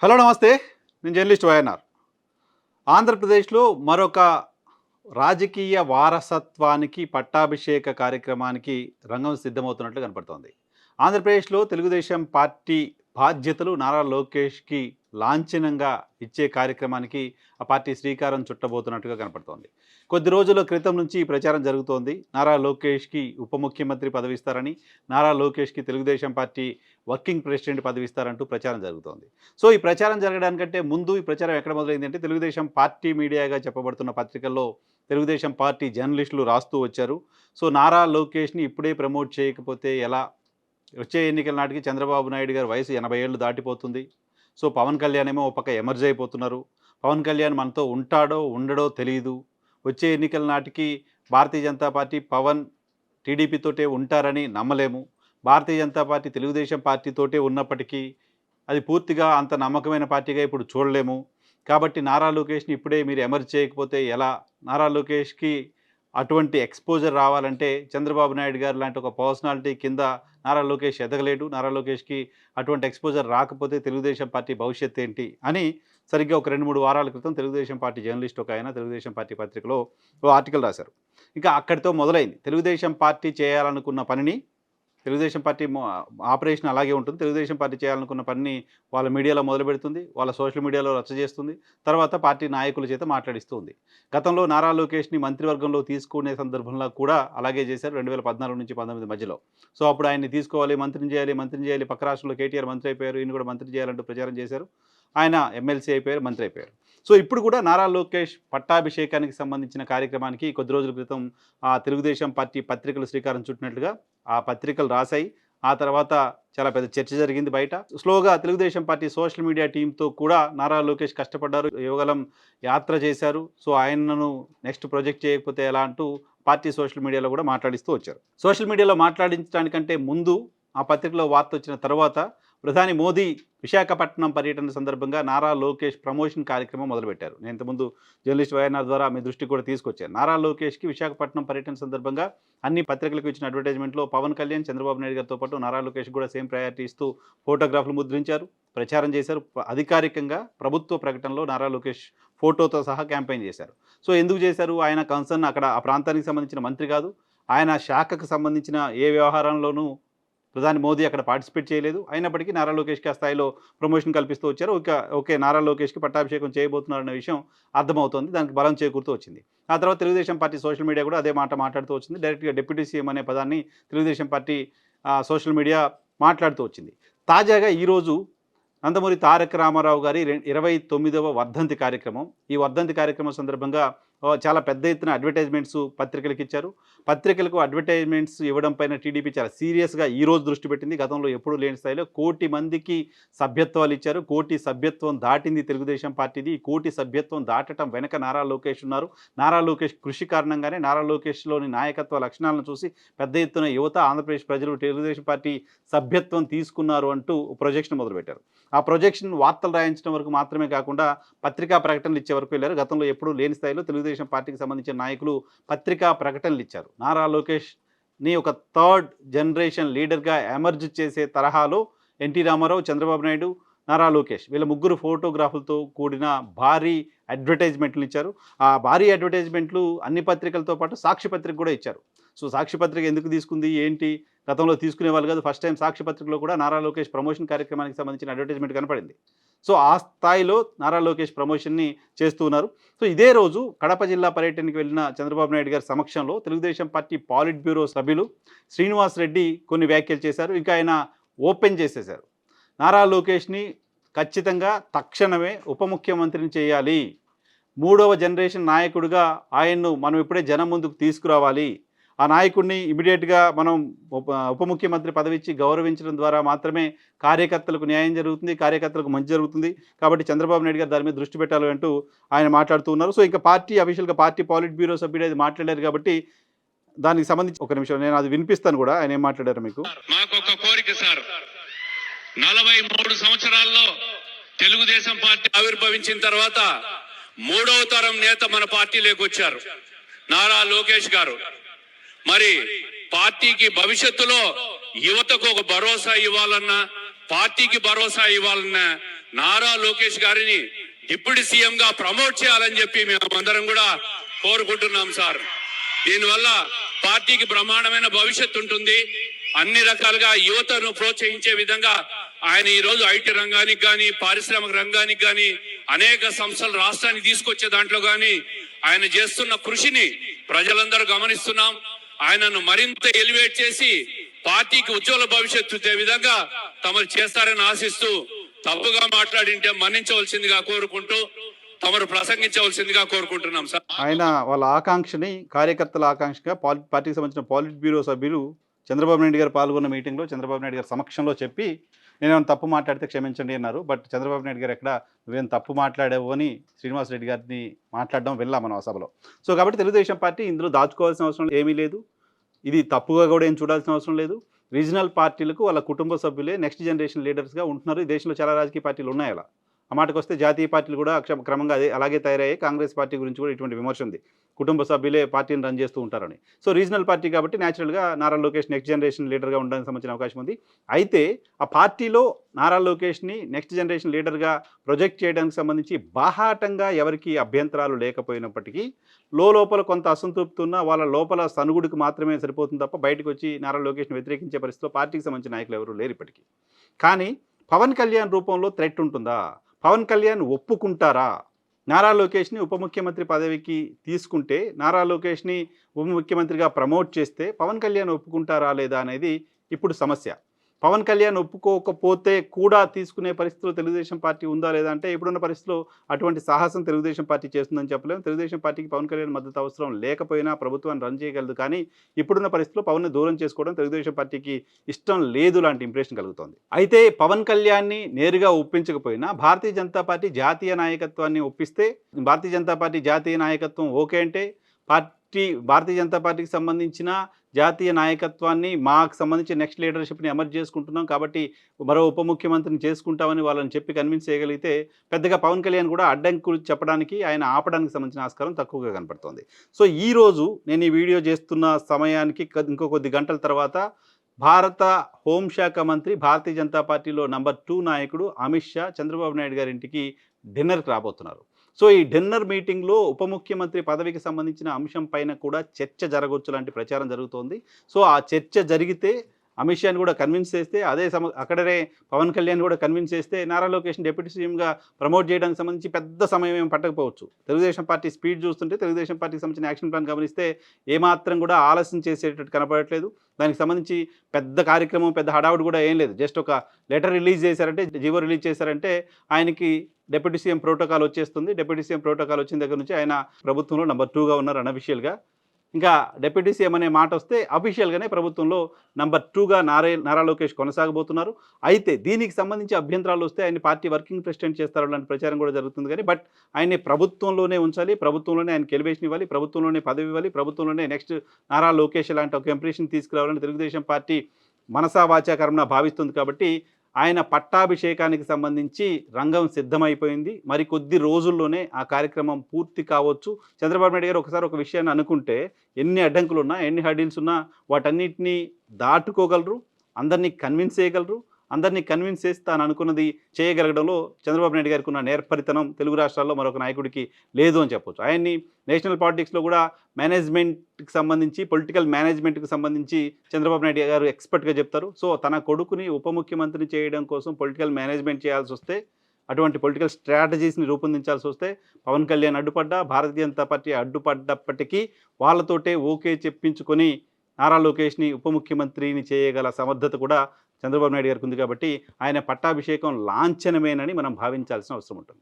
Hello నమస్తే. నేను journalist YNR. ఆంధ్రప్రదేశ్లో మరొక రాజకీయ వారసత్వానికి పట్టాభిషేక కార్యక్రమానికి రంగం సిద్ధమవుతున్నట్లు కనపడుతోంది. ఆంధ్రప్రదేశ్లో తెలుగుదేశం పార్టీ బాధ్యతలు నారా లోకేష్‌కి లాంఛనంగా ఇచ్చే కార్యక్రమానికి ఆ పార్టీ శ్రీకారం చుట్టబోతున్నట్టుగా కనపడుతోంది. కొద్ది రోజుల క్రితం నుంచి ఈ ప్రచారం జరుగుతోంది. నారా లోకేష్‌కి ఉప ముఖ్యమంత్రి పదవి ఇస్తారని, నారా లోకేష్‌కి తెలుగుదేశం పార్టీ వర్కింగ్ ప్రెసిడెంట్ పదవి ఇస్తారంటూ ప్రచారం జరుగుతోంది. సో, ఈ ప్రచారం జరగడానికంటే ముందు ఈ ప్రచారం ఎక్కడ మొదలైందంటే తెలుగుదేశం పార్టీ మీడియాగా చెప్పబడుతున్న పత్రికల్లో తెలుగుదేశం పార్టీ జర్నలిస్టులు రాస్తూ వచ్చారు. సో, నారా లోకేష్‌ని ఇప్పుడే ప్రమోట్ చేయకపోతే ఎలా? వచ్చే ఎన్నికల నాటికి చంద్రబాబు నాయుడు గారి వయసు 80 ఏళ్ళు దాటిపోతుంది. సో, పవన్ కళ్యాణ్ ఏమో ఒక పక్క ఎమర్జ్ అయిపోతున్నారు. పవన్ కళ్యాణ్ మనతో ఉంటాడో, ఉండడో తెలీదు. వచ్చే ఎన్నికల నాటికి భారతీయ జనతా పార్టీ పవన్ టీడీపీతోటే ఉంటారని నమ్మలేము. భారతీయ జనతా పార్టీ తెలుగుదేశం పార్టీతోటే ఉన్నప్పటికీ అది పూర్తిగా అంత నమ్మకమైన పార్టీగా ఇప్పుడు చూడలేము. కాబట్టి నారా లోకేష్‌ని ఇప్పుడే మీరు ఎమర్జ్ చేయకపోతే ఎలా? నారా లోకేష్‌కి అటువంటి ఎక్స్‌పోజర్ రావాలంటే చంద్రబాబు నాయుడు గారు లాంటి ఒక పర్సనాలిటీ కింద నారా లోకేష్ ఎదగలేడు. నారా లోకేష్‌కి అటువంటి ఎక్స్‌పోజర్ రాకపోతే తెలుగుదేశం పార్టీ భవిష్యత్తు ఏంటి? అని సరిగ్గా ఒక 2, 3 వారాల క్రితం తెలుగుదేశం పార్టీ జర్నలిస్ట్ ఒకాయన తెలుగుదేశం పార్టీ పత్రికలో ఓ ఆర్టికల్ రాశారు. ఇక అక్కడితో మొదలైంది. తెలుగుదేశం పార్టీ చేయాలనుకున్న పనిని తెలుగుదేశం పార్టీ ఆపరేషన్ అలాగే ఉంటుంది. తెలుగుదేశం పార్టీ చేయాలనుకున్న పనిని వాళ్ళ మీడియాలో మొదలుపెడుతుంది. వాళ్ళ సోషల్ మీడియాలో రచ్చ చేస్తుంది. తర్వాత పార్టీ నాయకుల చేత మాట్లాడిస్తూ ఉంది. గతంలో నారా లోకేష్‌ని మంత్రివర్గంలో తీసుకునే సందర్భంలో కూడా అలాగే చేశారు 2014 నుంచి 19 మధ్యలో. సో, అప్పుడు ఆయన్ని తీసుకోవాలి, మంత్రిని చేయాలి. పక్క రాష్ట్రంలో కేటీఆర్ మంత్రి అయిపోయారు. ఈయన కూడా మంత్రి చేయాలంటూ ప్రచారం చేశారు. ఆయన ఎమ్మెల్సీ అయిపోయారు, మంత్రి అయిపోయారు. సో, ఇప్పుడు కూడా నారా లోకేష్ పట్టాభిషేకానికి సంబంధించిన కార్యక్రమానికి కొద్ది రోజుల క్రితం తెలుగుదేశం పార్టీ పత్రికలు శ్రీకారం చుట్టినట్లుగా ఆ పత్రికలు రాశాయి. ఆ తర్వాత చాలా పెద్ద చర్చ జరిగింది బయట. స్లోగా తెలుగుదేశం పార్టీ సోషల్ మీడియా టీమ్‌తో కూడా నారా లోకేష్ కష్టపడ్డారు. యువగళం యాత్ర చేశారు. సో, ఆయనను నెక్స్ట్ ప్రొజెక్ట్ చేయకపోతే ఎలా అంటూ పార్టీ సోషల్ మీడియాలో కూడా మాట్లాడిస్తూ వచ్చారు. సోషల్ మీడియాలో మాట్లాడించడానికంటే ముందు ఆ పత్రికలో వార్త వచ్చిన తర్వాత ప్రధాని మోదీ విశాఖపట్నం పర్యటన సందర్భంగా నారా లోకేష్ ప్రమోషన్ కార్యక్రమం మొదలుపెట్టారు. నేను ఇంతకుముందు జర్నలిస్ట్ వైఎన్ఆర్ ద్వారా మీ దృష్టికి కూడా తీసుకొచ్చాను. నారా లోకేష్‌కి విశాఖపట్నం పర్యటన సందర్భంగా అన్ని పత్రికలకు ఇచ్చిన అడ్వర్టైజ్మెంట్‌లో పవన్ కళ్యాణ్, చంద్రబాబు నాయుడు గారితో పాటు నారా లోకేష్ కూడా సేమ్ ప్రయారిటీ ఇస్తూ ఫోటోగ్రాఫ్‌లు ముద్రించారు, ప్రచారం చేశారు. అధికారికంగా ప్రభుత్వ ప్రకటనలో నారా లోకేష్ ఫోటోతో సహా క్యాంపెయిన్ చేశారు. సో, ఎందుకు చేశారు? ఆయన కన్సర్న్ అక్కడ ఆ ప్రాంతానికి సంబంధించిన మంత్రి కాదు. ఆయన శాఖకు సంబంధించిన ఏ వ్యవహారంలోనూ ప్రధాని మోదీ అక్కడ పార్టిసిపేట్ చేయలేదు. అయినప్పటికీ నారా లోకేష్‌కి ఆ స్థాయిలో ప్రమోషన్ కల్పిస్తూ వచ్చారు. ఓకే, నారా లోకేష్‌కి పట్టాభిషేకం చేయబోతున్నారన్న విషయం అర్థమవుతోంది. దానికి బలం చేకూరుతూ వచ్చింది. ఆ తర్వాత తెలుగుదేశం పార్టీ సోషల్ మీడియా కూడా అదే మాట మాట్లాడుతూ వచ్చింది. డైరెక్ట్‌గా డిప్యూటీ సీఎం అనే పదాన్ని తెలుగుదేశం పార్టీ సోషల్ మీడియా మాట్లాడుతూ వచ్చింది. తాజాగా ఈరోజు నందమూరి తారక రామారావు గారి 29వ వర్ధంతి కార్యక్రమం. ఈ వర్ధంతి కార్యక్రమం సందర్భంగా చాలా పెద్ద ఎత్తున అడ్వర్టైజ్మెంట్స్ పత్రికలకు ఇచ్చారు. పత్రికలకు అడ్వర్టైజ్మెంట్స్ ఇవ్వడం పైన టీడీపీ చాలా సీరియస్‌గా ఈరోజు దృష్టి పెట్టింది. గతంలో ఎప్పుడూ లేని స్థాయిలో 1,00,00,000 మందికి సభ్యత్వాలు ఇచ్చారు. 1,00,00,000 సభ్యత్వం దాటింది తెలుగుదేశం పార్టీది. ఈ 1,00,00,000 సభ్యత్వం దాటడం వెనక నారా లోకేష్ ఉన్నారు. నారా లోకేష్ కృషి కారణంగానే నారా లోకేష్‌లోని నాయకత్వ లక్షణాలను చూసి పెద్ద ఎత్తున యువత, ఆంధ్రప్రదేశ్ ప్రజలు తెలుగుదేశం పార్టీ సభ్యత్వం తీసుకున్నారు అంటూ ప్రొజెక్షన్ మొదలుపెట్టారు. ఆ ప్రొజెక్షన్ వార్తలు రాయించడం వరకు మాత్రమే కాకుండా పత్రికా ప్రకటనలు ఇచ్చే వరకు వెళ్లారు. గతంలో ఎప్పుడూ లేని స్థాయిలో తెలుగుదేశం పార్టీకి సంబంధించిన నాయకులు పత్రికా ప్రకటనలు ఇచ్చారు. నారా లోకేష్‌ని ఒక థర్డ్ జనరేషన్ లీడర్‌గా ఎమర్జ్ చేసే తరహాలో ఎన్టీ రామారావు, చంద్రబాబు నాయుడు, నారా లోకేష్ వీళ్ళ ముగ్గురు ఫోటోగ్రాఫులతో కూడిన భారీ అడ్వర్టైజ్మెంట్లు ఇచ్చారు. ఆ భారీ అడ్వర్టైజ్మెంట్లు అన్ని పత్రికలతో పాటు సాక్షి పత్రిక కూడా ఇచ్చారు. సో, సాక్షి పత్రిక ఎందుకు తీసుకుంది? ఏంటి? గతంలో తీసుకునేవాళ్ళు కాదు. ఫస్ట్ టైం సాక్షి పత్రికలో కూడా నారా లోకేష్ ప్రమోషన్ కార్యక్రమానికి సంబంధించిన అడ్వర్టైజ్మెంట్ కనపడింది. సో, ఆ స్థాయిలో నారా లోకేష్ ప్రమోషన్‌ని చేస్తూ ఉన్నారు. సో, ఇదే రోజు కడప జిల్లా పర్యటనకి వెళ్ళిన చంద్రబాబు నాయుడు గారి సమక్షంలో తెలుగుదేశం పార్టీ పాలిట్ బ్యూరో సభ్యులు శ్రీనివాస్ రెడ్డి కొన్ని వ్యాఖ్యలు చేశారు. ఇంకా ఆయన ఓపెన్ చేసేశారు. నారా లోకేష్‌ని ఖచ్చితంగా తక్షణమే ఉప ముఖ్యమంత్రిని చేయాలి. మూడవ జనరేషన్ నాయకుడిగా ఆయన్ను మనం ఇప్పుడే జనం ముందుకు తీసుకురావాలి. ఆ నాయకుడిని ఇమ్మీడియేట్‌గా మనం ఉప ముఖ్యమంత్రి పదవి ఇచ్చి గౌరవించడం ద్వారా మాత్రమే కార్యకర్తలకు న్యాయం జరుగుతుంది, కార్యకర్తలకు మంచి జరుగుతుంది. కాబట్టి చంద్రబాబు నాయుడు గారు దాని మీద దృష్టి పెట్టాలి అంటూ ఆయన మాట్లాడుతూ ఉన్నారు. సో, ఇంకా పార్టీ అఫీషియల్‌గా పార్టీ పాలిట్ బ్యూరో సభ్యుడు అది మాట్లాడారు కాబట్టి దానికి సంబంధించి ఒక నిమిషం నేను అది వినిపిస్తాను కూడా. ఆయన ఏం మాట్లాడారు మీకు. మాకొక కోరిక సార్, 43 సంవత్సరాల్లో తెలుగుదేశం పార్టీ ఆవిర్భవించిన తర్వాత మూడవ తరం నేత మన పార్టీలోకి వచ్చారు, నారా లోకేష్ గారు. మరి పార్టీకి భవిష్యత్తులో యువతకు ఒక భరోసా ఇవ్వాలన్నా, పార్టీకి భరోసా ఇవ్వాలన్నా నారా లోకేష్ గారిని డిప్యూటీ సీఎం గా ప్రమోట్ చేయాలని చెప్పి మేమందరం కూడా కోరుకుంటున్నాం సార్. దీనివల్ల పార్టీకి బ్రహ్మాండమైన భవిష్యత్తు ఉంటుంది. అన్ని రకాలుగా యువతను ప్రోత్సహించే విధంగా ఆయన ఈ రోజు ఐటీ రంగానికి కానీ, పారిశ్రామిక రంగానికి కానీ, అనేక సంస్థలు రాష్ట్రానికి తీసుకొచ్చే దాంట్లో కానీ ఆయన చేస్తున్న కృషిని ప్రజలందరూ గమనిస్తున్నాం. ఆయనను మరింత ఎలివేట్ చేసి పార్టీకి ఉజ్వల భవిష్యత్తు ఇచ్చే విధంగా తమరు చేస్తారని ఆశిస్తూ, తప్పుగా మాట్లాడింటే మన్నించవలసిందిగా కోరుకుంటూ తమరు ప్రసంగించవలసిందిగా కోరుకుంటున్నాం సార్. ఆయన వాళ్ళ ఆకాంక్షని, కార్యకర్తల ఆకాంక్షగా పార్టీకి సంబంధించిన పాలిట్ బ్యూరో సభ్యులు చంద్రబాబు నాయుడు గారు పాల్గొన్న మీటింగ్లో చంద్రబాబు నాయుడు గారి సమక్షంలో చెప్పి నేనేమైనా తప్పు మాట్లాడితే క్షమించండి అన్నారు. బట్ చంద్రబాబు నాయుడు గారు ఎక్కడ నువ్వేం తప్పు మాట్లాడావు అని శ్రీనివాసరెడ్డి గారిని మాట్లాడడం వెళ్ళాం మనం ఆ సభలో. సో కాబట్టి తెలుగుదేశం పార్టీ ఇందులో దాచుకోవాల్సిన అవసరం ఏమీ లేదు. ఇది తప్పుగా కూడా ఏం చూడాల్సిన అవసరం లేదు. రీజనల్ పార్టీలకు వాళ్ళ కుటుంబ సభ్యులే నెక్స్ట్ జనరేషన్ లీడర్స్గా ఉంటున్నారు. ఈ దేశంలో చాలా రాజకీయ పార్టీలు ఉన్నాయి. అలా ఆ మాటకు వస్తే జాతీయ పార్టీలు కూడా క్రమంగా అలాగే తయారయ్యాయి. కాంగ్రెస్ పార్టీ గురించి కూడా ఇటువంటి విమర్శ ఉంది, కుటుంబ సభ్యులే పార్టీని రన్ చేస్తూ ఉంటారని. సో రీజనల్ పార్టీ కాబట్టి న్యాచురల్గా నారా లోకేష్ నెక్స్ట్ జనరేషన్ లీడర్గా ఉండడానికి సంబంధించిన అవకాశం ఉంది. అయితే ఆ పార్టీలో నారా లోకేష్ని నెక్స్ట్ జనరేషన్ లీడర్గా ప్రొజెక్ట్ చేయడానికి సంబంధించి బాహాటంగా ఎవరికి అభ్యంతరాలు లేకపోయినప్పటికీ లోపల కొంత అసంతృప్తి ఉన్న వాళ్ళ లోపల సనుగుడికి మాత్రమే సరిపోతుంది తప్ప బయటకు వచ్చి నారా లోకేష్ని వ్యతిరేకించే పరిస్థితిలో పార్టీకి సంబంధించిన నాయకులు ఎవరు లేరు ఇప్పటికీ. కానీ పవన్ కళ్యాణ్ రూపంలో థ్రెట్ ఉంటుందా? పవన్ కళ్యాణ్ ఒప్పుకుంటారా? నారా లోకేష్ని ఉప ముఖ్యమంత్రి పదవికి తీసుకుంటే, నారా లోకేష్ని ఉప ముఖ్యమంత్రిగా ప్రమోట్ చేస్తే పవన్ కళ్యాణ్ ఒప్పుకుంటారా లేదా అనేది ఇప్పుడు సమస్య. పవన్ కళ్యాణ్ ఒప్పుకోకపోతే కూడా తీసుకునే పరిస్థితిలో తెలుగుదేశం పార్టీ ఉందా లేదా అంటే, ఇప్పుడున్న పరిస్థితిలో అటువంటి సాహసం తెలుగుదేశం పార్టీ చేస్తుందని చెప్పలేము. తెలుగుదేశం పార్టీకి పవన్ కళ్యాణ్ మద్దతు అవసరం లేకపోయినా ప్రభుత్వాన్ని రన్ చేయగలదు. కానీ ఇప్పుడున్న పరిస్థితిలో పవన్ని దూరం చేసుకోవడం తెలుగుదేశం పార్టీకి ఇష్టం లేదు లాంటి ఇంప్రెషన్ కలుగుతోంది. అయితే పవన్ కళ్యాణ్ని నేరుగా ఒప్పించకపోయినా భారతీయ జనతా పార్టీ జాతీయ నాయకత్వాన్ని ఒప్పిస్తే, భారతీయ జనతా పార్టీ జాతీయ నాయకత్వం ఓకే అంటే భారతీయ జనతా పార్టీకి సంబంధించిన జాతీయ నాయకత్వాన్ని మాకు సంబంధించి నెక్స్ట్ లీడర్షిప్ని ఎమర్జ్ చేసుకుంటున్నాం కాబట్టి మరో ఉప ముఖ్యమంత్రిని చేసుకుంటామని వాళ్ళని చెప్పి కన్విన్స్ చేయగలిగితే పెద్దగా పవన్ కళ్యాణ్ కూడా అడ్డంకులు చెప్పడానికి, ఆయన ఆపడానికి సంబంధించిన ఆస్కారం తక్కువగా కనపడుతోంది. సో ఈరోజు నేను ఈ వీడియో చేస్తున్న సమయానికి ఇంకో కొద్ది గంటల తర్వాత భారత హోంశాఖ మంత్రి, భారతీయ జనతా పార్టీలో నంబర్ 2 నాయకుడు అమిత్ షా చంద్రబాబు నాయుడు గారి ఇంటికి డిన్నర్కి రాబోతున్నారు. సో ఈ డిన్నర్ మీటింగ్లో ఉప ముఖ్యమంత్రి పదవికి సంబంధించిన అంశం పైన కూడా చర్చ జరగవచ్చు లాంటి ప్రచారం జరుగుతోంది. సో ఆ చర్చ జరిగితే అమిత్ షాని కూడా కన్విన్స్ చేస్తే, అక్కడనే పవన్ కళ్యాణ్ కూడా కన్విన్స్ చేస్తే నారా లోకేష్ని డిప్యూటీ సీఎంగా ప్రమోట్ చేయడానికి సంబంధించి పెద్ద సమయం ఏం పట్టకపోవచ్చు. తెలుగుదేశం పార్టీ స్పీడ్ చూస్తుంటే, తెలుగుదేశం పార్టీకి సంబంధించిన యాక్షన్ ప్లాన్ గమనిస్తే ఏమాత్రం కూడా ఆలస్యం చేసేటట్టు కనపడట్లేదు. దానికి సంబంధించి పెద్ద కార్యక్రమం, పెద్ద హడావుడు కూడా ఏం లేదు. జస్ట్ ఒక లెటర్ రిలీజ్ చేశారంటే, జీవో రిలీజ్ చేశారంటే ఆయనకి డిప్యూటీ సీఎం ప్రోటోకాల్ వచ్చేస్తుంది. డిప్యూటీ సీఎం ప్రోటోకాల్ వచ్చిన దగ్గర నుంచి ఆయన ప్రభుత్వంలో నంబర్ 2గా ఉన్నారు అనఫిషియల్గా. ఇంకా డిప్యూటీ సీఎం అనే మాట వస్తే అఫీషియల్గానే ప్రభుత్వంలో నంబర్ 2గా నారా లోకేష్ కొనసాగబోతున్నారు. అయితే దీనికి సంబంధించి అభ్యంతరాలు వస్తే ఆయన పార్టీ వర్కింగ్ ప్రెసిడెంట్ చేస్తారు లాంటి ప్రచారం కూడా జరుగుతుంది. కానీ బట్ ఆయన్ని ప్రభుత్వంలోనే ఉంచాలి, ప్రభుత్వంలోనే ఆయనకి ఎలివేషన్ ఇవ్వాలి, ప్రభుత్వంలోనే పదవి ఇవ్వాలి, ప్రభుత్వంలోనే నెక్స్ట్ నారా లోకేష్ లాంటి ఒక ఇంప్రెషన్ తీసుకురావాలని తెలుగుదేశం పార్టీ మనసా వాచా కర్మణ భావిస్తుంది. కాబట్టి ఆయన పట్టాభిషేకానికి సంబంధించి రంగం సిద్ధమైపోయింది. మరి కొద్ది రోజుల్లోనే ఆ కార్యక్రమం పూర్తి కావచ్చు. చంద్రబాబు నాయుడు గారు ఒకసారి ఒక విషయాన్ని అనుకుంటే ఎన్ని అడ్డంకులు ఉన్నా, ఎన్ని హర్డిల్స్ ఉన్నా వాటన్నిటినీ దాటుకోగలరు, అందరినీ కన్విన్స్ చేయగలరు. అందరినీ కన్విన్స్ చేసి తాను అనుకున్నది చేయగలగడంలో చంద్రబాబు నాయుడు గారికి ఉన్న నేర్పరితనం తెలుగు రాష్ట్రాల్లో మరొక నాయకుడికి లేదు అని చెప్పొచ్చు. ఆయన్ని నేషనల్ పాలిటిక్స్లో కూడా మేనేజ్మెంట్కి సంబంధించి, పొలిటికల్ మేనేజ్మెంట్కి సంబంధించి చంద్రబాబు నాయుడు గారు ఎక్స్పర్ట్గా చెప్తారు. సో తన కొడుకుని ఉప ముఖ్యమంత్రిని చేయడం కోసం పొలిటికల్ మేనేజ్మెంట్ చేయాల్సి వస్తే, అటువంటి పొలిటికల్ స్ట్రాటజీస్ని రూపొందించాల్సి వస్తే పవన్ కళ్యాణ్ అడ్డుపడ్డా, భారతీయ జనతా పార్టీ అడ్డుపడ్డప్పటికీ వాళ్ళతోటే ఓకే చెప్పించుకొని నారా లోకేష్ని ఉప ముఖ్యమంత్రిని చేయగల సమర్థత కూడా చంద్రబాబు నాయుడు గారికి ఉంది. కాబట్టి ఆయన పట్టాభిషేకం లాంఛనమేనని మనం భావించాల్సిన అవసరం ఉంటుంది.